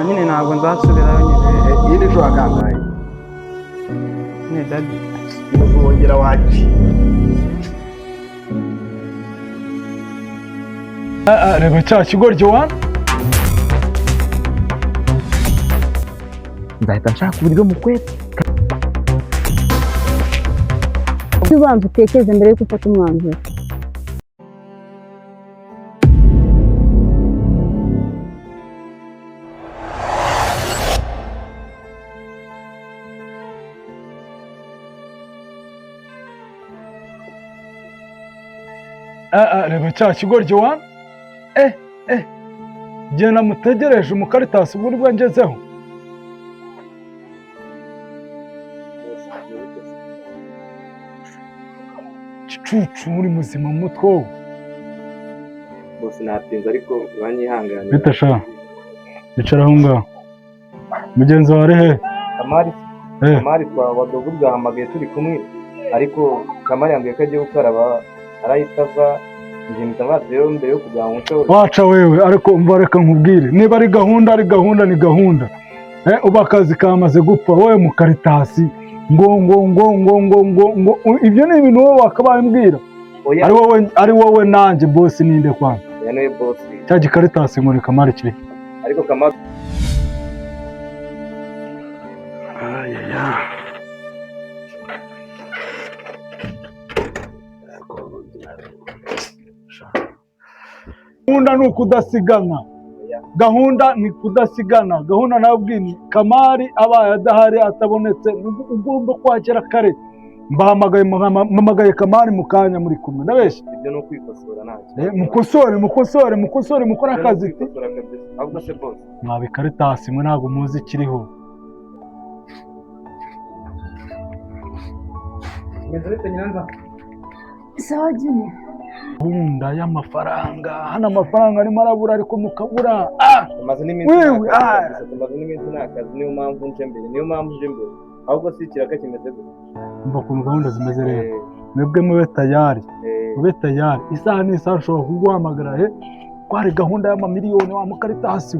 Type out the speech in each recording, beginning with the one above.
nyine ntabwo nzasubirayo nyine. Iyi ni ejo wakangaye Nyine dadi uzongera waje. Reba cya kigoryi wana Nzahita nshaka uburyo mukwete. Ubanza utekereze mbere yuko ufata umwanzuro. reba cya kigoryi wana igihe namutegereje umukaritasi ubu nibwo ngezeho. Gicucu muri muzima mu mutwe wowe. Bose natinze ariko banyihanganira. Bita sha icara aho ngaho. Mugenzi wawe ari he? Kamari twabadogo bwahamagaye turi kumwe ariko Kamari yambwiye ko agiye gukaraba arayitaza njye mutabazeyo mbere yo kujya mu muco. Waca wewe ariko umva reka nkubwire niba ari gahunda ni gahunda. Uba akazi kamaze gupfa wowe mu karitasi ngo ibyo ni ibintu wowe wakabaye mbwira. Ari wowe nanjye boss ninde kwanza. Niwe boss. Cya gikaritasi ngo ni Kamari kiri. Ariko Kamari gahunda ni ukudasigana. Gahunda ni kudasigana. Gahunda nabwini Kamari abaye adahari atabonetse ugomba kwakira kare. Mpamagaye Kamari mu kanya muri kumwe ndabeshya. Ibyo no kwikosora ntacyo. Mukosore mukora akazi. Ahubwo se boss. Mwabe karitasi mwe ntabwo muzi kiriho. Sawa jini. Gahunda y'amafaranga. Hano amafaranga arimo arabura ariko mukabura. Tumaze n'iminsi n'akazi niyo mpamvu nje mbere. Ahubwo si ikiraka kimeze gute. Umva ukuntu gahunda zimeze rero. Mwebwe mube tayari. Isaha n'isaha ushobora kuguhamagara ko hari gahunda y'amamiliyoni wa mukaritasi.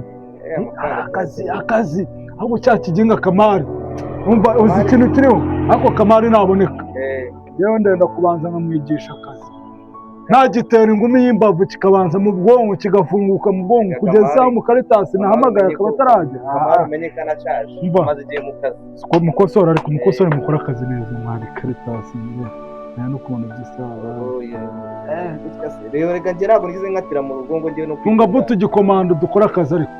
Akazi. Ahubwo cya kiginga Kamari. Umva uzi ikintu kiriho. Ariko Kamari naboneka. Yewe ndenda kubanza nkamwigisha akazi. Ntagitera ingumi y'imbavu kikabanza mu bwonko kigafunguka mu bwonko kugeza mu karitasi nahamagaye akaba atarajya. Amenyekana cyane. Maze igihe mu kazi. Mukosora ariko mukosore mukora akazi neza mwari karitasi neza. No kubona by'isara. Rero reka ngera ntabwo ngize nkatira mu rugo ngo ngiye no funga butu gikomando dukora akazi ariko.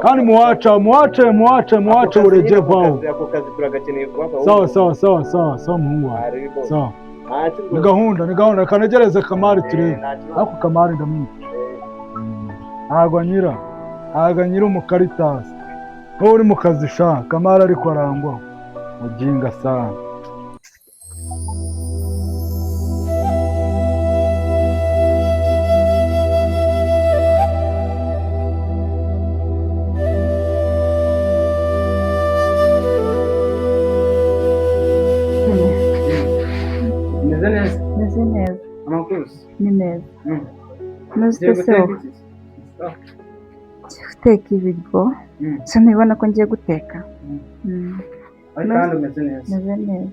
Kandi muwace urege vaho. Ako kazi turagakeneye kuba. Sawa muhungu wawe. Sawa. Ni gahunda kanegereze Kamari turebe. Ariko Kamari ndamwita. Ntabwo anyira umukaritasi. Wowe uri mu kazi sha Kamari ariko arangwa. Mujinga sana. Meze neza. Amakuru Ni neza. Nuzite se guteka ibiryo. Se ntibona ko ngiye guteka. Kandi umeze neza. Meze neza.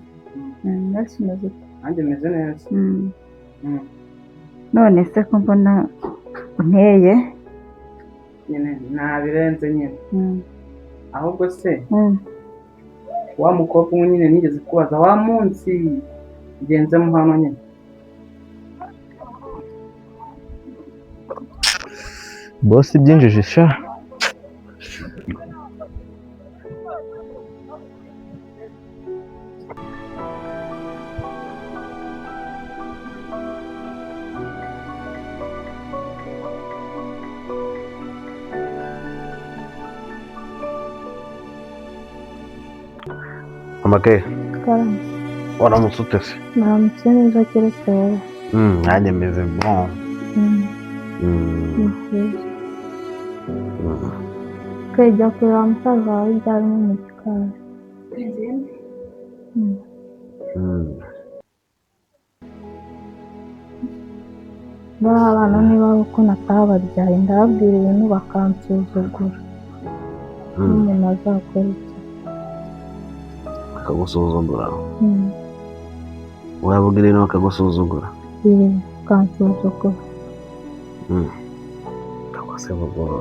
Nasi meze. Nanjye meze neza. None se ko mbona unteye nyine nabirenze nyine. Ahubwo se wa mukobwa umwe nyine nigeze kubaza wa munsi ugenzemo hano nyine. Boss byinjije sha. Amake. Waramutse ute se? Naramutse neza keretse wowe. Nanjye meze bon. Kajya kureba musaza wawe byarimo mu gikari. bari abana niba ari uko natababyaye ndababwira ibintu bakansuzugura n'umuntu azakora iki akagusuzugura wababwira ibintu bakagusuzugura bakansuzugura bakagusuzugura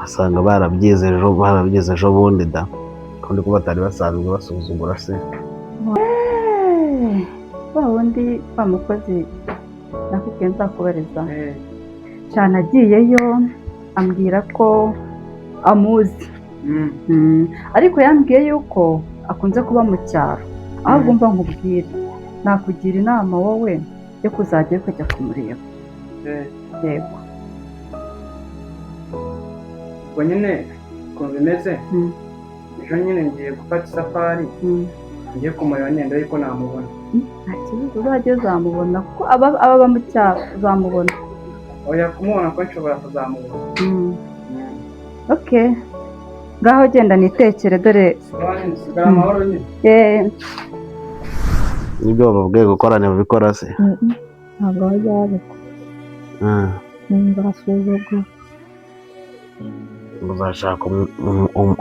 asanga barabyize ejo bundi da kandi ko batari basanzwe basuzugura se wa wundi wa mukozi nakubwiye nzakubareza cyane agiyeyo ambwira ko amuzi ariko yambwiye yuko akunze kuba mu cyaro ahubwo mba nkubwire nakugira inama wowe yo kuzajya ukajya kumureba yego ubwo nyine ukuntu bimeze ejo nyine ngiye gufata isafari ngiye kumureba nenda yuko namubona nta kibazo uzajya uzamubona kuko aba mu cyaro uzamubona oya kumubona ko nshobora kuzamubona okay ngaho genda nitekere dore sigara amahoro nyine nibyo bababwiye gukora ntibabikora se ntabwo bajya babikora basuzugura muzashaka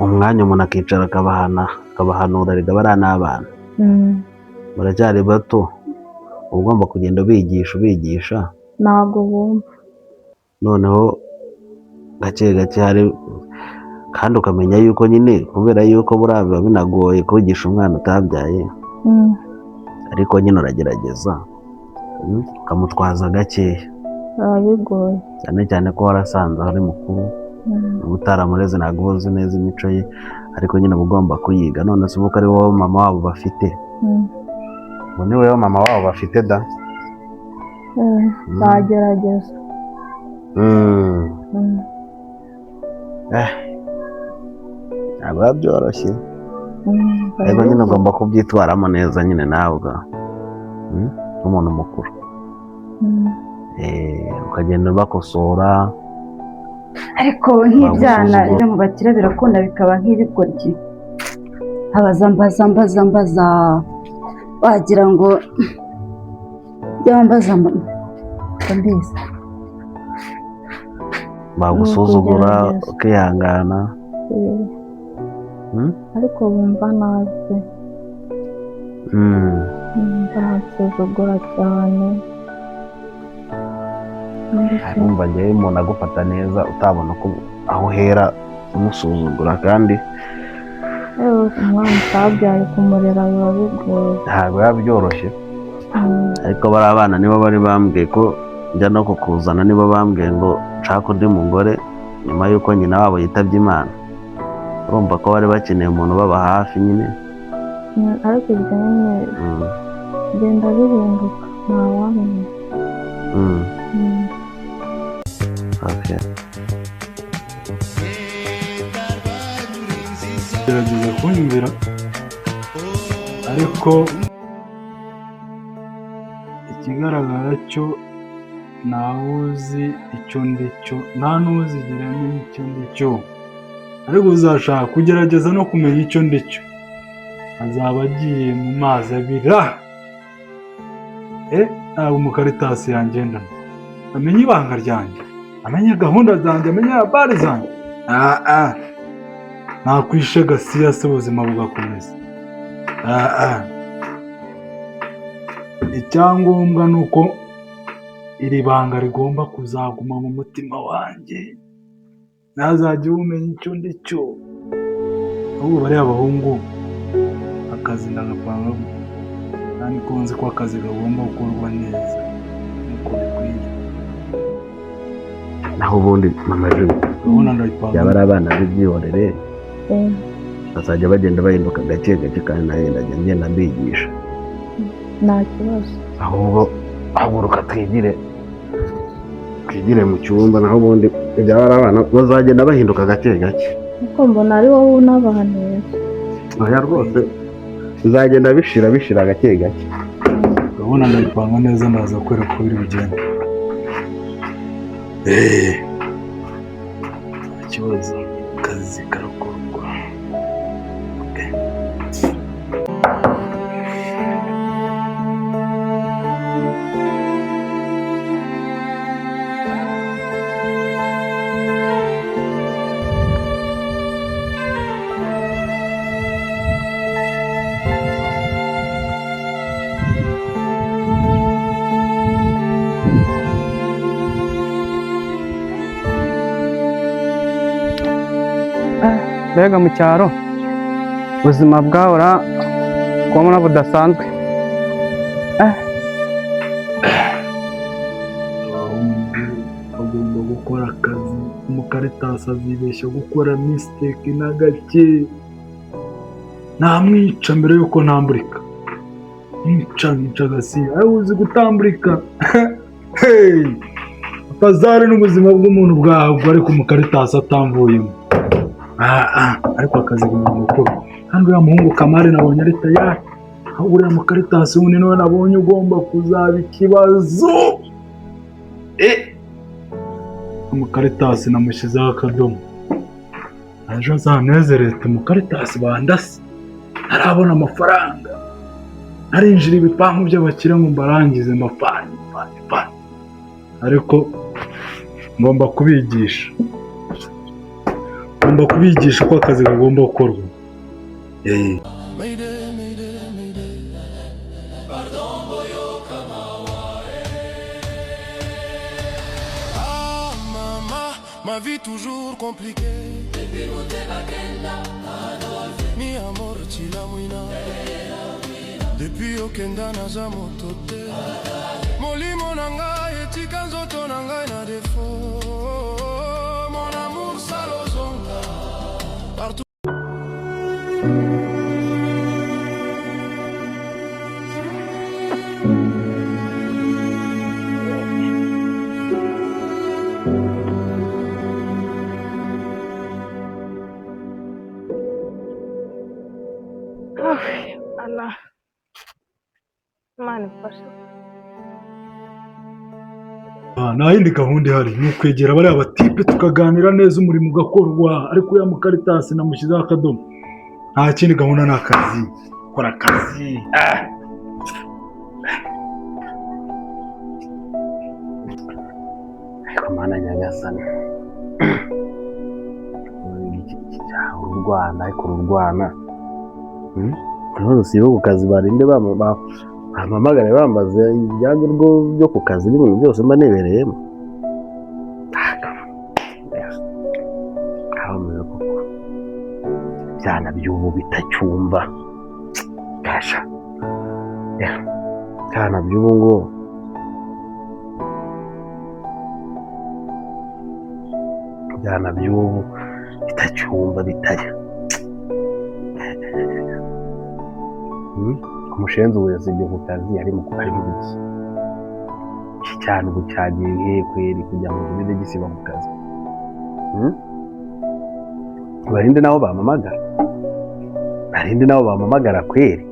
umwanya umuntu akicara akabahanura rega bariya n'abana baracyari bato uba ugomba kugenda ubigisha ntabwo bumva noneho gake gake hari kandi ukamenya yuko nyine kubera yuko buriya biba binagoye kubigisha umwana utabyaye ariko nyine uragerageza ukamutwaza gakeya biba bigoye cyane cyane ko warasanze ari mukuru utaramureze ntabwo uzi neza imico ye ariko nyine uba ugomba kuyiga none se uko ari wowe mama wabo bafite ngo ni wowe mama wabo bafite da bagerageza ntabwo biba byoroshye ariko nyine ugomba kubyitwaramo neza nyine nawe nk'umuntu mukuru ukagenda ubakosora ariko nk'ibyana byo mu bakire birakunda bikaba nk'ibigoryi abazambaza wagira ngo byambaza mbizi bagusuzugura ukihangana ariko bumva nabi bansuzugura cyane urumva njyewe umuntu agufata neza utabona ko aho uhera umusuzugura kandi umwana utabyaye kumurera biba bigoye ntabwo biba byoroshye ariko bari abana nibo bari bambwiye ko njya no kukuzana nibo bambwiye ngo nshaka undi mugore nyuma y'uko nyina wabo yitabye Imana urumva ko bari bakeneye umuntu ubaba hafi nyine ariko ibyo nyine bigenda bihinduka ntawamenya gerageza kunyumvira ariko ikigaragara cyo ntawe uzi icyo ndicyo nta n'uzigira n'icyo ndicyo ariko uzashaka kugerageza no kumenya icyo ndicyo azaba agiye mu mazi abira ntabwo umukaritasi yangendana amenye ibanga ryanjye amenye gahunda zanjye amenye habari zanjye nakwishe gasiya se ubuzima bugakomeza icyangombwa ni uko iri banga rigomba kuzaguma mu mutima wanjye ntazajya umenya icyo ndicyo ahubwo bariya abahungu akazi ndagapanga kandi ko nzi ko akazi kagomba gukorwa neza nk'uko bikwiye naho ubundi mama byaba ari abana b'ibyihorere bazajya bagenda bahinduka gake gake kandi nawe ndajya ngenda mbigisha nta kibazo ahubwo haguruka twigire mu cyumba naho ubundi byaba ari abana bazagenda bahinduka gake gake kuko mbona ari wowe unabahanira oya rwose bizagenda bishira gake gake urabona ndabipanga neza ndaza kwereka uko biri bugende ikibazo akazi karakorwa mbega mu cyaro ubuzima bwahora kubona budasanzwe. Agomba gukora akazi. Umukaritasi azibeshya gukora mistake na gake. Namwica mbere yuko ntamburika. Nkica agasiba. Ayo uzi gutamburika. Hey! Pazari n'ubuzima bw'umuntu bwagwa ariko umukaritasi atamvuyemo. Ariko akazi kagomba gukora. Kandi uriya muhungu Kamari nabonye ari tayari. Aho uriya mukaritasi wundi niwe nabonye ugomba kuzaba ikibazo. Umukaritasi namushyizeho akadomo. Ejo nzanezerete umukaritasi bandase. Ntarabona amafaranga. Narinjira ibipangu by'abakire ngo mbarangize mbapfanye. Ariko ngomba kubigisha. Ngomba kubigisha uko akazi kagomba gukorwa. Ma vie toujours compliquée. Ni amor chilamwina. Depuis okenda naza motote. Molimo nanga etika nzoto nanga na défaut. Mon amour salozonga. Partout. Nta yindi gahunda ihari ni ukwegera bariya batipe tukaganira neza umurimo ugakorwa, ariko uriya mukaritasi namushyizeho akadomo. Nta kindi gahunda ni akazi. Kora akazi. Ariko mana nyagasani. Urwana ariko urwana. None sibo ku kazi barinde bampamagare bambaze ibyanjye byo ku kazi n'ibintu byose mba nibereyemo. Byana by'ubu bitacyumva. Kasha. Byana by'ubu ngo. Byana by'ubu bitacyumva bitaya. Umushenzi wese ibyo ku kazi arimo kubarimo iki cyane ubu cyagiye kweri kugira ngo bide gisiba mu kazi. Barinde nabo bamamagara kweri.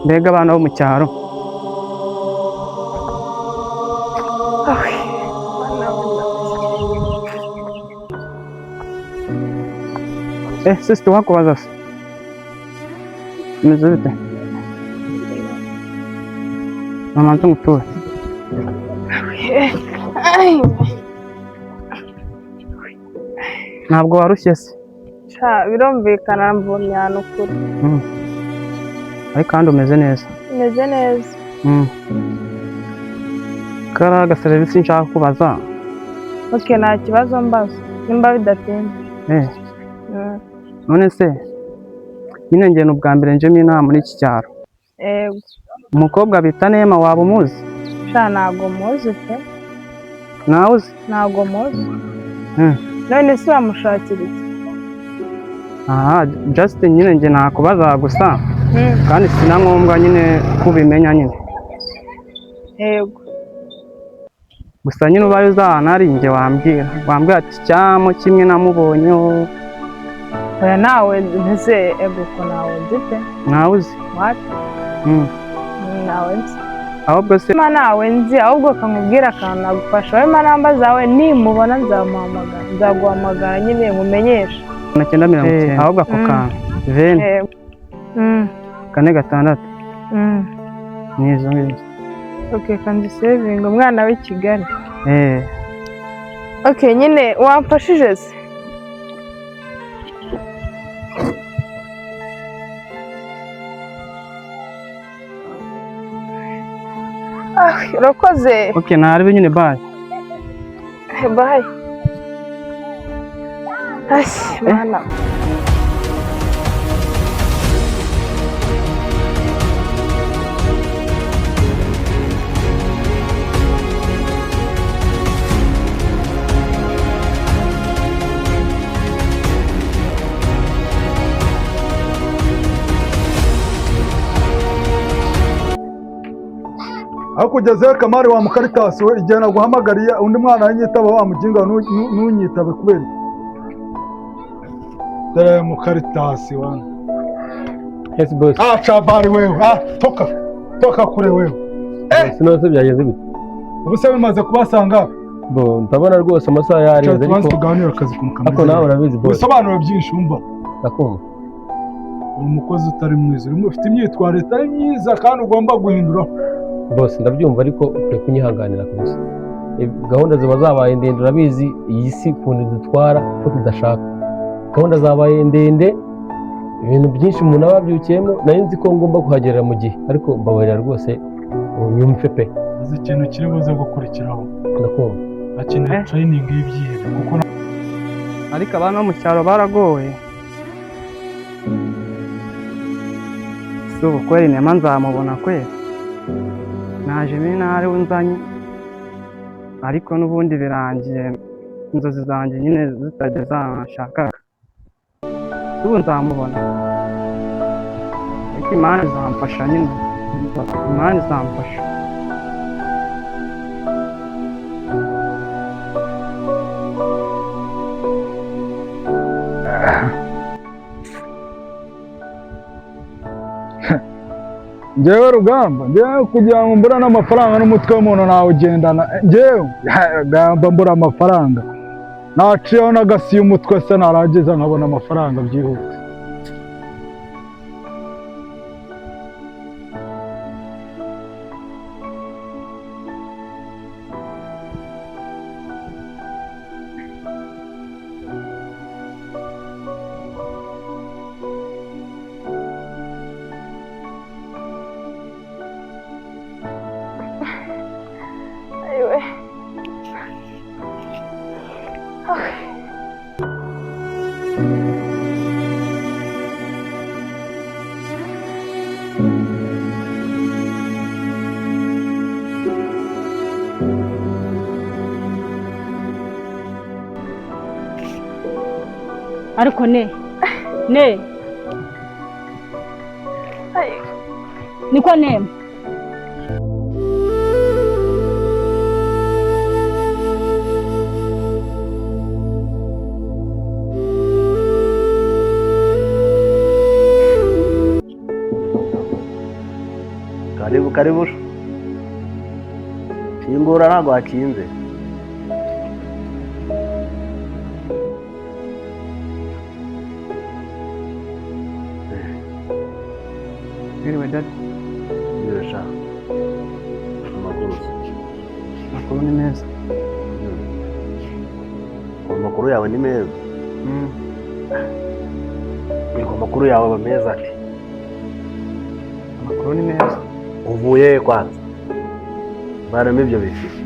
Mbega abana bo mu cyaro. Sister wakubaza se? Umeze bite? Mama ntumutura. Ntabwo warushye se? Birumvikana mbonye hano kure. Ariko kandi umeze neza. Umeze neza. Kariya gaserivisi nshaka kubaza. Okay, nta kibazo mbaza. Nimba bidatinze. None se nyine njye n'ubwa mbere njemo inama muri iki cyaro. Umukobwa bita Neema waba umuzi? Ntago muzi pe. Nawe uzi? Ntago muzi. None se wamushakira iki? Just nyine njye nakubaza gusa. Kandi sinangombwa nyine kubimenya nyine. Yego. Gusa nyine ubaye uzahana ari njye wambwira ati cyamo kimwe namubonye. Oya nawe nze ego ko nawe nzite. Nawe uzi? What? Nawe nzi. Ahubwo se nawe nzi ahubwo kamubwira akantu nagufasha. Wowe namba zawe nimubona nzamuhamagara. Nzaguhamagara nyine nkumenyesha. 990 ahubwo ako kantu. 20. 4 6. Nizo ngizo. Okay, kandi saving umwana w'i Kigali. Okay, nyine wamfashije se? urakoze. Okay, naribe nyine bye. Bye. Asi, mana. aho kugezeho Kamari wa Mukaritasi we igihe naguhamagariye undi mwana yanyitaba wa muginga ntunyitabe kubera dore Mukaritasi wana. Yes boss. Chabari wewe toka kure wewe. Sinose byageze bite? Ubuse bimaze kubasanga bo ndabona rwose amasaha yarenze ariko tuganira akazi kumukamira. Ako nawe urabizi boss. Bisobanuro byinshi umva. Ndakumva. Umukozi utari mwiza urimo ufite imyitwarire itari myiza kandi ugomba guhindura. Boss ndabyumva ariko ukwiye kunyihanganira kabisa. Gahunda ziba zabaye ndende urabizi iyi si kundi dutwara ko tudashaka. Gahunda zabaye ndende ibintu byinshi umuntu ababyukiyemo nari nzi ko ngomba kuhagerera mu gihe ariko mbabarira rwose unyumve pe. Uzi ikintu kiri buze gukurikiraho. Ndakumva. Akeneye training y'ibyihe kuko Ariko abana bo mu cyaro baragoye. Subu kweli nema nzamubona kweli. Naje ntari unzanye ariko n'ubundi birangiye inzozi zanjye nyine zitageze ahantu ubu nzamubona ariko Imana izamfasha nyine Imana izamfasha. njyewe Rugamba njyewe kugira ngo mbura n'amafaranga n'umutwe w'umuntu nawugendana njyewe gamba mbura amafaranga naciyeho n'agasiye umutwe se narangiza nkabona amafaranga byihuse. ariko niko nema karibu kingura ntabwo hakinze. Anyway, Dad. Birasha. Amakuru ni meza. Amakuru yawe ni meza. Amakuru yawe aba meza ati. Amakuru ni meza. Uvuye kwanza. Barame ibyo bifite.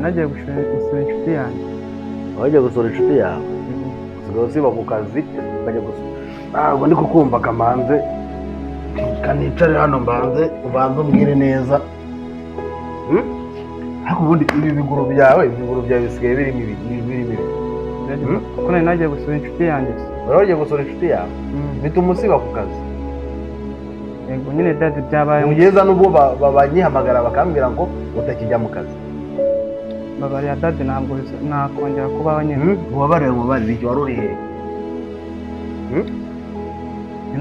Nagiye gusura inshuti yanjye. Wajya gusura inshuti yawe? Usigaye usiba ku kazi ukajya gusura. Ntabwo ndi kukumva Kamanze. Kanicare hano ubanze umbwire neza. Ariko ubundi ibi biguru byawe bisigaye birimo ibi. Ko nagiye gusura inshuti yanjye. Wajya gusura inshuti yawe? Bituma usiba ku kazi. Yego nyine Dad byabaye. Mugeza n'ubwo babanyihamagara bakambwira ngo utakijya mu kazi. Babariya Dad ntabwo nakongera kubaho nyine. Uwabareye mubazi icyo wari uri he?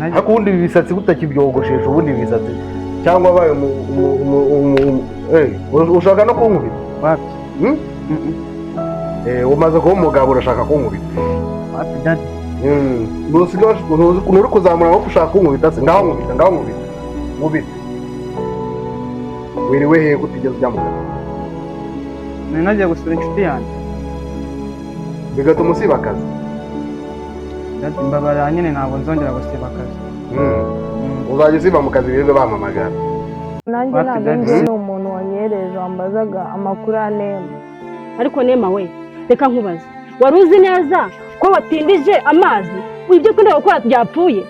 Ariko ubundi ibi bisatsi utakibyogoshesha ubundi ibi bisatsi cyangwa abaye ushaka no kunkubita? Wapi? Umaze kuba umugabo urashaka kunkubita? Wapi Dad? Uri kuzamura aho ushaka kunkubita se ngaho nkubita. Wiriwe he kutigeze ujya mu kazi? Nagiye gusura inshuti yanjye. Bigatuma usiba akazi? Dad mbabarira nyine ntabwo nzongera gusiba akazi. Uzajya usiba mu kazi birirwe bampamagara. nanjye ntabwo njye ni umuntu wanyereje wambazaga amakuru ya Nema. Ariko Nema we reka nkubaze, wari uzi neza ko watindije amazi ibyo ukunda gukora byapfuye?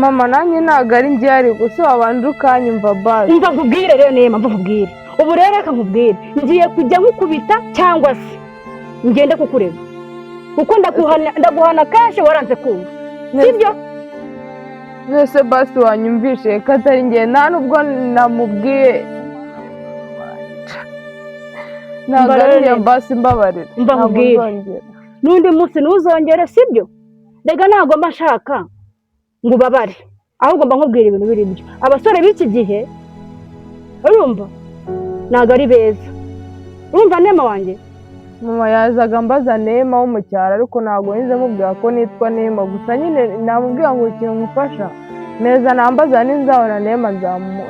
Mama nanjye ntabwo ari njye ari gusa wabanje ukanyumva basi. Umva nkubwire rero Nema, mva nkubwire ubu rero reka nkubwire, ngiye kujya nkukubita cyangwa se ngende kukureba kuko ndaguhana kenshi waranze kumva, sibyo? Nese basi wanyumvishe ko atari njye, nta nubwo namubwiye. Ntabwo ari njye basi mbabarira. Mva nkubwire n'undi munsi ntuzongere, sibyo? Rega ntabwo mba nshaka ngo ubabare, ahubwo mba nkubwira ibintu biri byo. Abasore b'iki gihe urumva ntabwo ari beza, urumva Nema wanjye? Mama yazaga mbaza Nema wo mu cyaro ariko ntabwo nzi mubwira ko nitwa Nema, gusa nyine namubwira ngo ikintu mufasha neza nambaza ninzabona Nema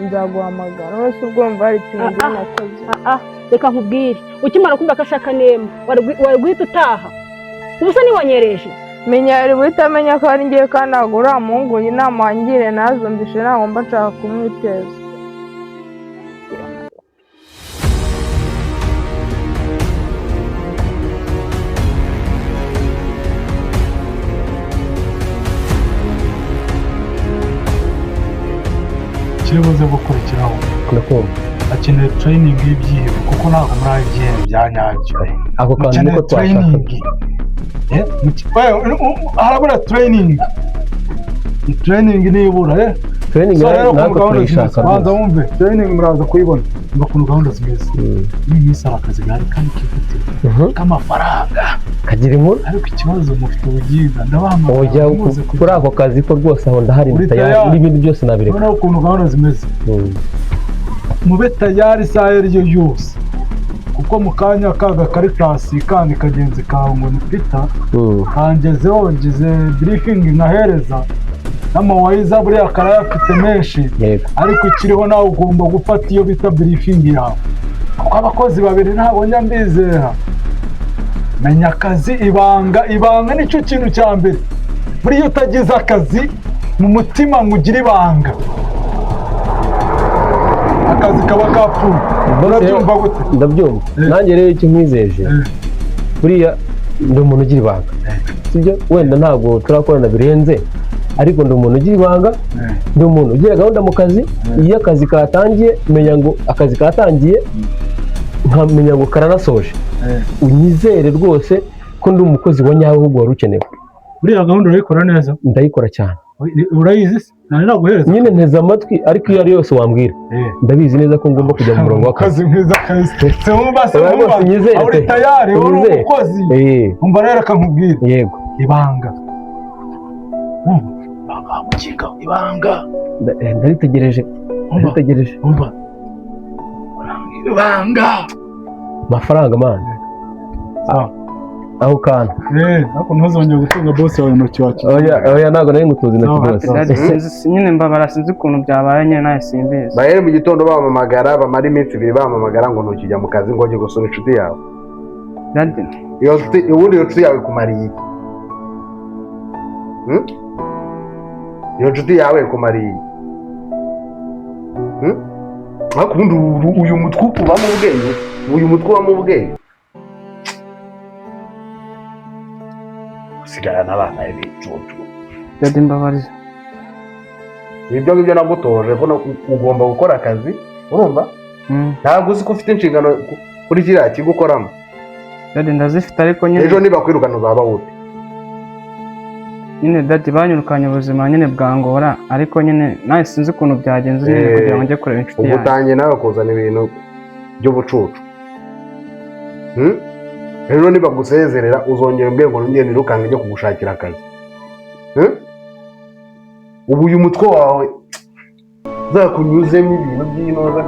nzaguhamagara. None se ubwo mva hari ikintu njye nakoze? Reka nkubwire, ukimara kumva ko ashaka Nema wari guhita utaha. Ubusa niwanyereje menya yari guhita amenya ko ari njye kandi ntabwo uriya muhungu inama wangire nazumvishe ntabwo mba nshaka kumwiteza. ikibazo gukurikiraho akeneye training y'ibyibo kuko ntabwo muri ibyibo bya nyabyo. Ako kantu niko training harabura training nibura training nako tuyishaka. Banza wumve training muraza kuyibona ngo gahunda zimeze n'iminsi akazi gari kandi kifite k'amafaranga kagira inkuru. Ariko ikibazo mufite ubuginga ndabahamagara ojya kuri ako kazi ko rwose aho ndahari tayari n'ibindi byose nabireka. Urabona ukuntu gahunda zimeze mube tayari isaha iyo yose kuko mu kanya kaga Caritas kandi kagenzi kawe ngo ni Peter kangezeho ngize briefing nahereza n'amawayiza buriya karayafite menshi ariko ikiriho nawe ugomba gufata iyo bita briefing yawe kuko abakozi babiri ntabwo njya mbizera. Menya akazi ibanga nicyo kintu cya mbere. Buriya utagize akazi mu mutima ngo ugire ibanga akazi kaba kapfuye. Urabyumva gute? Ndabyumva. Nanjye rero icyo nkwizeje buriya ndi umuntu ugira ibanga, sibyo? Wenda ntabwo turakorana birenze ariko ndi umuntu ugira ibanga, ndi umuntu ugira gahunda mu kazi. Iyo akazi katangiye menya ngo akazi katangiye, nkamenya ngo karanasoje. Unyizere rwose ko ndi umukozi wa nyawe ahubwo wari ukenewe. Buriya gahunda urayikora neza? Ndayikora cyane. Urayizi se? Naguhereza nyine nteze amatwi ariko iyo ari yose wambwira ndabizi neza ko ngomba kujya mu murongo w'akazi. Se wumva uri tayari uri umukozi umva rero akankubwira yego ibanga mukinga ibanga ndaritegereje umva ibanga amafaranga man aho kana ariko ntuzongere gutunga boss wawe intoki wacu. oya ntabwo nari ngutuza intoki boss nyine mbabara sinzi ukuntu byabaye nyine nawe simbizi. Bahere mu gitondo bamamagara bamara iminsi ibiri bamamagara ngo ntukijya mu kazi ngo ujye gusura inshuti yawe. Daddy ubundi iyo nshuti yawe kumariye iki? Iyo nshuti yawe kumariye ariko ubundi uyu mutwe ubamo ubwenge usigara n'abana b'ibicucu. Daddy mbabariza ibyo ngibyo nagutoje ko ugomba gukora akazi urumva ntabwo uzi ko ufite inshingano kuri kiriya kigo ukoramo. Daddy ndazifite ariko nyine ejo niba kwirukana uzaba wute nyine. Daddy banyirukanye ubuzima nyine bwangora ariko nyine nawe sinzi ukuntu byagenze nyine kugira ngo njye kureba inshuti yanjye. ubutangiye nawe kuzana ibintu by'ubucucu. Rero niba gusezerera uzongera umbwira ngo ngende nirukange njye kugushakira akazi. Ubu uyu mutwe wawe zakunyuzemo ibintu by'inoza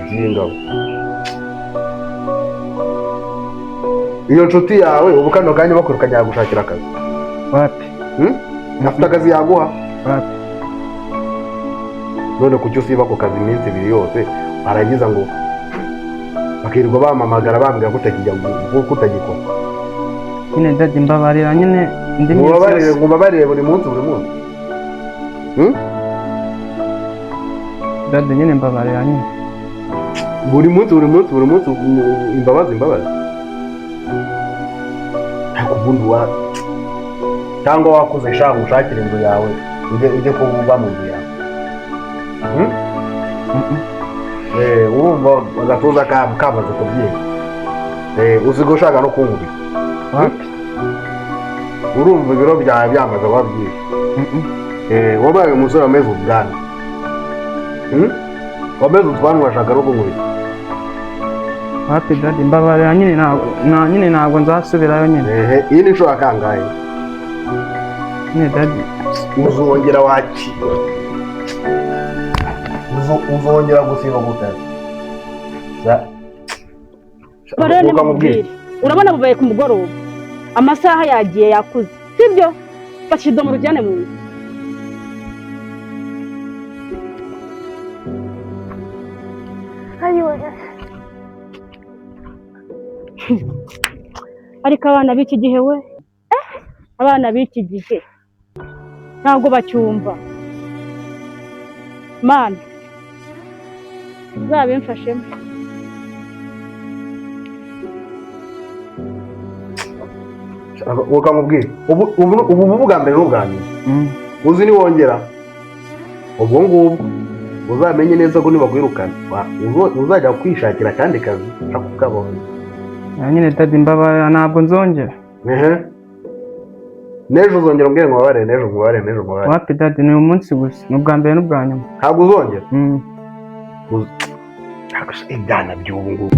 by'ingabo. Iyo nshuti yawe ubu kano kanya bakwirukanye yagushakira akazi wapi? afite akazi yaguha wapi? none kuki usiba ku kazi iminsi ibiri yose barangiza ngo bakirirwa bamamagara bambwira ko utagikora nyine. Daddy mbabarira nyine mubabarire buri munsi dade nyine mbabarira nyine. buri munsi imbabazi ariko ubundi cyangwa wakuze shaka ushakira inzu yawe ujye kuba mu nzu yawe. Urumva agatuza kamaze kubyimba. Uzi gushaka no kunkubita. Wapi? Urumva ibiro byawe byamaze kuba byinshi. Wabaye umusore wameze ubwanwa. Wameze utwanwa urashaka no kunkubita. Wapi dade mbabarira nyine ntabwo nzasubirayo nyine. Iyi ni inshuro kangahe? Nyine dade uzongera wakira. Uzongera gusiba gutera. Urabona bubaye ku mugoroba, amasaha yagiye yakuze, sibyo? Fasha idomoro ujyane mu nzu. Ariko abana b'iki gihe we, abana b'iki gihe ntabwo bacyumva. Mana uzabimfashemo. Ukamubwira ubu bwa mbere n'ubwa nyuma uzi niwongera ubwo ngubwo uzamenye neza ko nibakwirukana uzajya kwishakira akandi kazi ushaka kukabona. nyine dade mbabarira ntabwo nzongera. N'ejo uzongera umbwire ngo ubabare n'ejo nkubare. Wapi dade ni uyu munsi gusa, ni ubwa mbere n'ubwa nyuma. Ntabwo uzongera? Ibyana by'ubu ngubu